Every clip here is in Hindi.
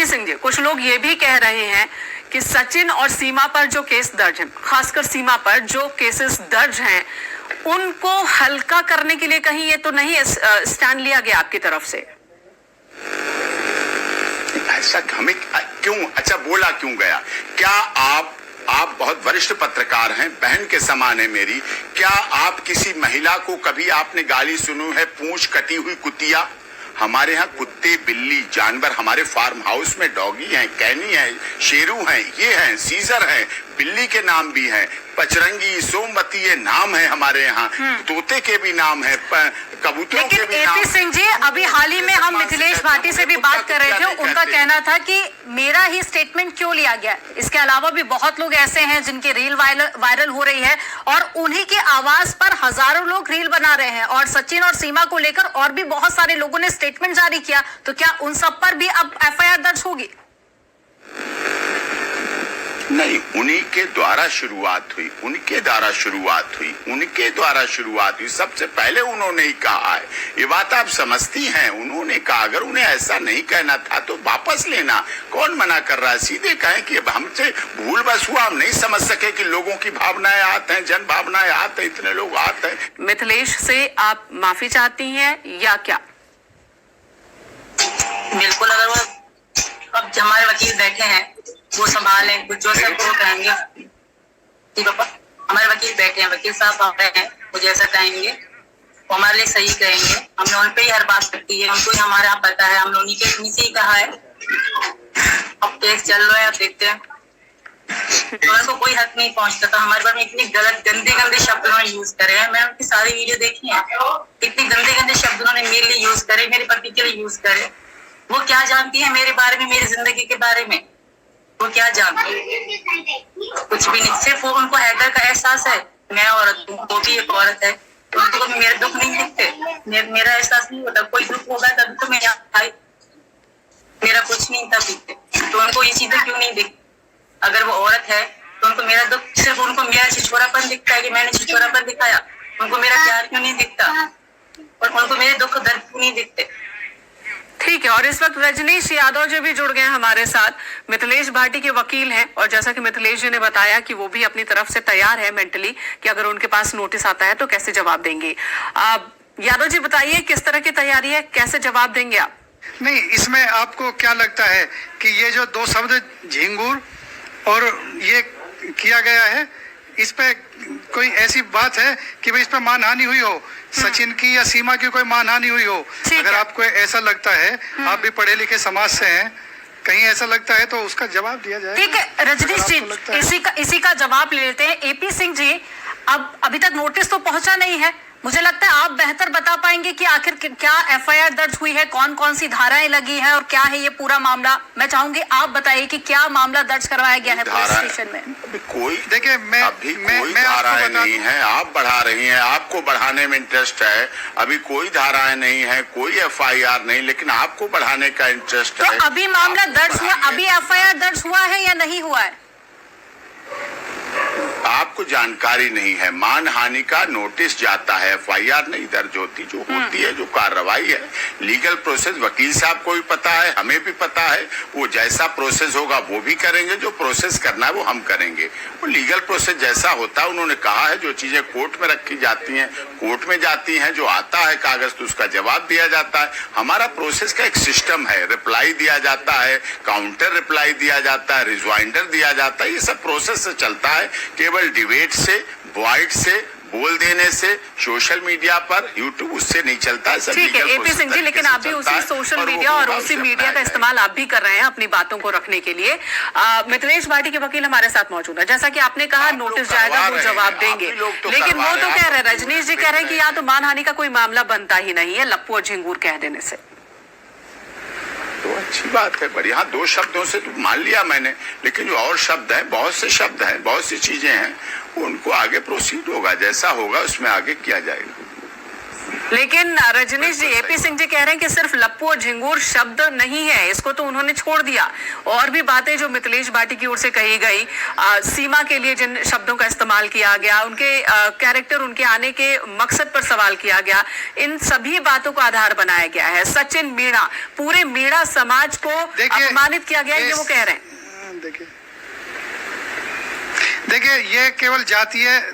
एपी सिंह जी, कुछ लोग ये भी कह रहे हैं कि सचिन और सीमा पर जो केस दर्ज हैं, खासकर सीमा पर जो केसेस दर्ज हैं, उनको हल्का करने के लिए कहीं ये तो नहीं स्टैंड लिया गया आपकी तरफ से? ऐसा हमें क्यों, अच्छा बोला क्यों गया? क्या आप बहुत वरिष्ठ पत्रकार हैं, बहन के समान है मेरी, क्या आप किसी महिला को कभी आपने गाली सुनी है, पूंछ कटी हुई कुतिया? हमारे यहाँ कुत्ते, बिल्ली, जानवर, हमारे फार्म हाउस में डॉगी हैं, कैनी है, शेरू हैं, ये हैं, सीजर हैं, बिल्ली के नाम भी हैं, पचरंगी, सोमवती, ये नाम है हमारे यहाँ, तोते के भी नाम है, कबूतरों के भी नाम। एपी सिंह जी, अभी हाल ही में हम मिथिलेश भाटी से भी बात कर रहे थे, उनका कहना था कि मेरा ही स्टेटमेंट क्यों लिया गया। इसके अलावा भी बहुत लोग ऐसे हैं जिनकी रील वायरल हो रही है और उन्हीं के आवाज पर हजारों लोग रील बना रहे हैं, और सचिन और सीमा को लेकर और भी बहुत सारे लोगों ने स्टेटमेंट जारी किया, तो क्या उन सब पर भी अब एफआईआर दर्ज होगी? नहीं, उन्हीं के द्वारा शुरुआत हुई, उनके द्वारा शुरुआत हुई, सबसे पहले उन्होंने ही कहा है। ये बात आप समझती हैं, उन्होंने कहा। अगर उन्हें ऐसा नहीं कहना था तो वापस लेना, कौन मना कर रहा है? सीधे कहें कि अब हमसे भूल बस हुआ, हम नहीं समझ सके कि लोगों की भावनाएं आते हैं, जन भावनाएं आते हैं, इतने लोग आते हैं। मिथिलेश से आप माफी चाहती हैं या क्या? बिल्कुल, अगर वो अब हमारे वकील बैठे हैं वो संभालें, जो सब वो कहेंगे, ठीक है, हमारे वकील बैठे हैं, वकील साहब आ रहे हैं, वो जैसा कहेंगे वो हमारे लिए सही कहेंगे। हमने उन पे ही हर बात करती है, हमको ही हमारे यहाँ पता है, हमने उन्हीं से ही कहा है। अब केस चल रहा है, अब देखते हैं। तो उनको कोई हक नहीं पहुंचता था। हमारे बारे में इतने गलत गंदे शब्द उन्होंने यूज करे हैं, मैंने उनकी सारी वीडियो देखी है, इतने गंदे शब्द उन्होंने मेरे लिए यूज करे, मेरे पति के लिए यूज करे। वो क्या जानती है मेरे बारे में, मेरी जिंदगी के बारे में? वो क्या जानती है? कुछ भी नहीं। सिर्फ वो उनको हैकर का एहसास है, मैं औरत हूँ, वो भी एक औरत है, तो उनको मेरे दुख नहीं दिखते, मेरा एहसास नहीं होता। कोई दुख होगा तब तो मैं यहाँ आई, मेरा कुछ नहीं था दिखते, तो उनको ये चीजें क्यों नहीं दिखती? अगर वो औरत है तो उनको मेरा दुख, सिर्फ उनको मेरा छिछोरापन दिखता है कि मैंने छिछोरापन दिखाया, उनको मेरा प्यार क्यों नहीं दिखता, और उनको मेरे दुख दर्द क्यों नहीं दिखते? ठीक है, और इस वक्त रजनीश यादव जी भी जुड़ गए हैं हमारे साथ, मिथिलेश भाटी के वकील हैं, और जैसा कि मिथिलेश जी ने बताया कि वो भी अपनी तरफ से तैयार है मेंटली कि अगर उनके पास नोटिस आता है तो कैसे जवाब देंगे। यादव जी बताइए, किस तरह की तैयारी है, कैसे जवाब देंगे आप? नहीं, इसमें आपको क्या लगता है कि ये जो दो शब्द झिंगुर और ये किया गया है, इस पे कोई ऐसी बात है कि भाई इस पे मानहानि हुई हो, सचिन की या सीमा की कोई मानहानि हुई हो? अगर आपको ऐसा लगता है, आप भी पढ़े लिखे समाज से हैं, कहीं ऐसा लगता है तो उसका जवाब दिया जाए। ठीक है रजनीश जी, इसी का जवाब ले लेते हैं। एपी सिंह जी, अब अभी तक नोटिस तो पहुंचा नहीं है, मुझे लगता है आप बेहतर बता पाएंगे कि आखिर क्या एफआईआर दर्ज हुई है, कौन कौन सी धाराएं लगी हैं और क्या है ये पूरा मामला। मैं चाहूंगी आप बताइए कि क्या मामला दर्ज करवाया गया है पुलिस स्टेशन में। कोई देखिए, कोई धाराएं नहीं है, आप बढ़ा रही हैं, आपको बढ़ाने में इंटरेस्ट है। अभी कोई धाराएं नहीं है, कोई एफआईआर नहीं, लेकिन आपको बढ़ाने का इंटरेस्ट है। तो अभी मामला दर्ज हुआ, अभी एफआईआर दर्ज हुआ है या नहीं हुआ है? आपको जानकारी नहीं है। मानहानि का नोटिस जाता है, एफआईआर नहीं दर्ज होती। जो होती है, जो कार्रवाई है, लीगल प्रोसेस, वकील साहब को भी पता है, हमें भी पता है, वो जैसा प्रोसेस होगा वो भी करेंगे, जो प्रोसेस करना है वो हम करेंगे। वो लीगल प्रोसेस जैसा होता है, उन्होंने कहा है, जो चीजें कोर्ट में रखी जाती हैं कोर्ट में जाती हैं, जो आता है कागज तो उसका जवाब दिया जाता है। हमारा प्रोसेस का एक सिस्टम है, रिप्लाई दिया जाता है, काउंटर रिप्लाई दिया जाता है, रिजवाइंडर दिया जाता है, ये सब प्रोसेस से चलता है। केवल डिबेट से, वॉइड से, बोल देने से, सोशल मीडिया पर, यूट्यूब, उससे नहीं चलता है। ठीक है एपी सिंह जी, लेकिन आप भी उसी सोशल मीडिया और उसी मीडिया का इस्तेमाल आप भी कर रहे हैं अपनी बातों को रखने के लिए। मिथिलेश भाटी के वकील हमारे साथ मौजूद है। जैसा कि आपने कहा, नोटिस जाएगा, वो जवाब देंगे, लेकिन वो तो कह रहे हैं, रजनीश जी कह रहे हैं कि या तो मानहानि का कोई मामला बनता ही नहीं है लप्पू और झिंगूर कह देने से। तो अच्छी बात है, बढ़िया। हाँ, दो शब्दों से तो मान लिया मैंने, लेकिन जो और शब्द हैं, बहुत से शब्द हैं, बहुत सी चीजें हैं, उनको आगे प्रोसीड होगा, जैसा होगा उसमें आगे किया जाएगा। लेकिन रजनीश जी, एपी सिंह जी कह रहे हैं कि सिर्फ लप्पू और झिंगूर शब्द नहीं है, इसको तो उन्होंने छोड़ दिया। और भी बातें जो मिथिलेश भाटी की ओर से कही गई, सीमा के लिए जिन शब्दों का इस्तेमाल किया गया, उनके कैरेक्टर, उनके आने के मकसद पर सवाल किया गया, इन सभी बातों को आधार बनाया गया है। सचिन मीणा, पूरे मीणा समाज को अपमानित किया गया है, ये वो कह रहे हैं। देखिए ये केवल जातीय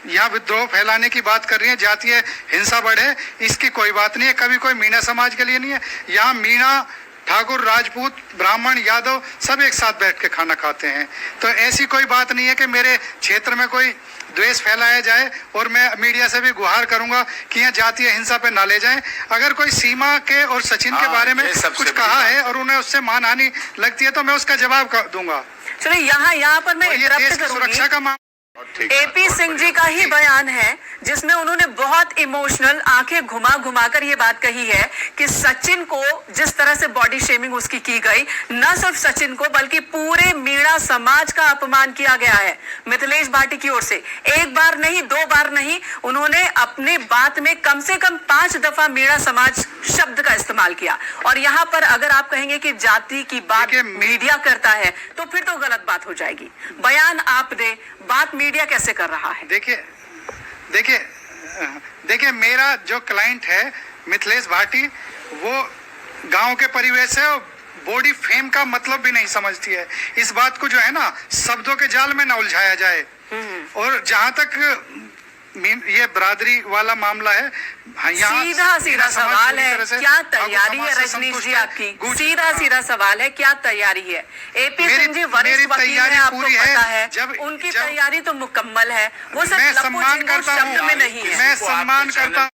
यहाँ विद्रोह फैलाने की बात कर रही है, जातीय हिंसा बढ़े, इसकी कोई बात नहीं है। कभी कोई मीणा समाज के लिए नहीं है। यहाँ मीणा, ठाकुर, राजपूत, ब्राह्मण, यादव सब एक साथ बैठ के खाना खाते हैं। तो ऐसी कोई बात नहीं है कि मेरे क्षेत्र में कोई द्वेष फैलाया जाए। और मैं मीडिया से भी गुहार करूंगा कि यहाँ जातीय हिंसा पे ना ले जाएं। अगर कोई सीमा के और सचिन के बारे में कुछ कहा है और उन्हें उससे मानहानि लगती है तो मैं उसका जवाब दूंगा। चलिए यहाँ पर मैं इंटरप्ट करूंगी। सुरक्षा का मामला एपी सिंह जी का ही बयान है जिसमें उन्होंने बहुत इमोशनल आंखें घुमा घुमाकर ये बात कही है कि सचिन को जिस तरह से बॉडी शेमिंग उसकी की गई, न सिर्फ सचिन को बल्कि पूरे मीणा समाज का अपमान किया गया है मिथिलेश भाटी की ओर से। एक बार नहीं, 2 बार नहीं, उन्होंने अपने बात में कम से कम 5 दफा मीणा समाज शब्द का इस्तेमाल किया। और यहाँ पर अगर आप कहेंगे कि जाति की बात मीडिया करता है तो फिर तो गलत बात हो जाएगी। बयान आप दे, बात मीडिया कैसे कर रहा है? देखिए मेरा जो क्लाइंट है मिथिलेश भाटी, वो गांव के परिवेश से बॉडी फेम का मतलब भी नहीं समझती है। इस बात को जो है ना शब्दों के जाल में ना उलझाया जाए। और जहां तक ये बरादरी वाला मामला है, सीधा सवाल है, क्या तैयारी है रजनीश जी आपकी? सीधा सवाल है, क्या तैयारी है? एपी सिंह जी वरिष्ठ वकील हैं, आपको पता है, उनकी तैयारी तो मुकम्मल है। वो सिर्फ लप्पू झिंगूर शब्द में नहीं है। मैं सम्मान करता हूँ।